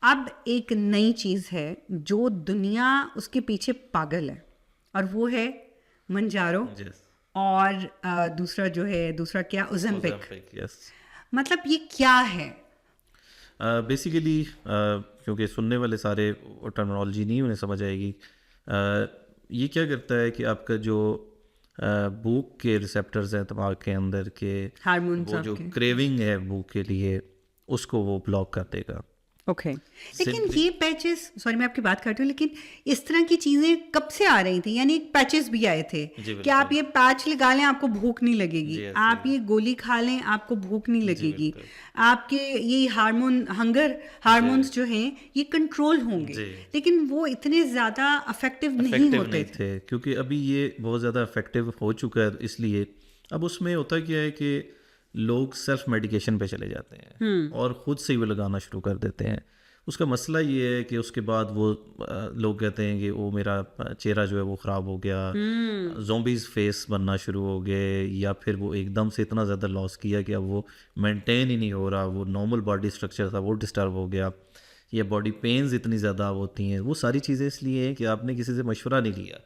अब एक नई चीज़ है जो दुनिया उसके पीछे पागल है, और वो है मंजारो। Yes. और दूसरा जो है, दूसरा क्या, ओज़ेम्पिक। Ozempic, yes. मतलब ये क्या है? बेसिकली क्योंकि सुनने वाले सारे वो टर्मिनोलॉजी नहीं उन्हें समझ आएगी। ये क्या करता है कि आपका जो भूख के रिसेप्टर्स हैं दिमाग के अंदर के, हार्मोन्स वो जो आपके। क्रेविंग है भूख के लिए, उसको वो ब्लॉक कर देगा। ओके। लेकिन सिंपली ये पैचेस, सॉरी मैं आपकी बात करती हूँ, लेकिन इस तरह की चीज़ें कब से आ रही थी? यानी पैचेस भी आए थे जी कि आप बिल्कुल। ये पैच लगा लें आपको भूख नहीं लगेगी, जी आप ऐसे ये गोली खा लें आपको भूख नहीं ही। जी लगेगी, बिल्कुल। आपके ये जी हार्मोन्स जो हैं ये कंट्रोल होंगे। जी लेकिन वो इतने ज़्यादा अफेक्टिव नहीं इफेक्टिव होते नहीं थे। थे, क्योंकि अभी ये बहुत ज़्यादा इफेक्टिव हो चुका है। इसलिए अब उसमें होता क्या है कि लोग सेल्फ मेडिकेशन पे चले जाते हैं और ख़ुद से ही वो लगाना शुरू कर देते हैं। उसका मसला ये है कि उसके बाद वो लोग कहते हैं कि वो मेरा चेहरा जो है वो ख़राब हो गया, ज़ॉम्बीज़ फेस बनना शुरू हो गए, या फिर वो एकदम से इतना ज़्यादा लॉस किया कि अब वो मेंटेन ही नहीं हो रहा, वो नॉर्मल बॉडी स्ट्रक्चर था वो डिस्टर्ब हो गया, या बॉडी पेन्स इतनी ज़्यादा होती हैं। वो सारी चीज़ें इसलिए हैं कि आपने किसी से मशवरा नहीं लिया।